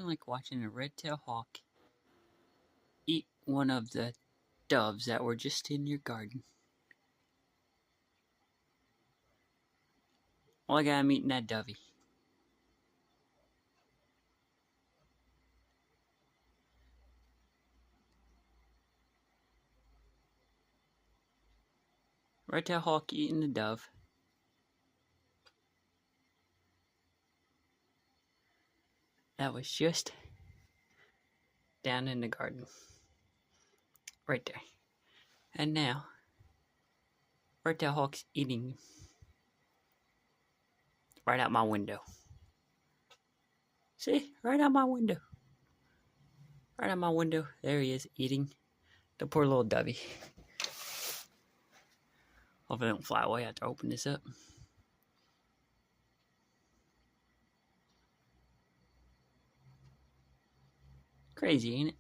nothing like watching a red-tailed hawk eat one of the doves that were just in your garden. Oh my God, I'm eating that dovey. Red-tailed hawk eating the dove. That was just down in the garden. Right there. And now, red-tailed hawk's eating right out my window. See? Right out my window. Right out my window. There he is, eating the poor little dovey. Hope it don't fly away. I have to open this up. Crazy, ain't it?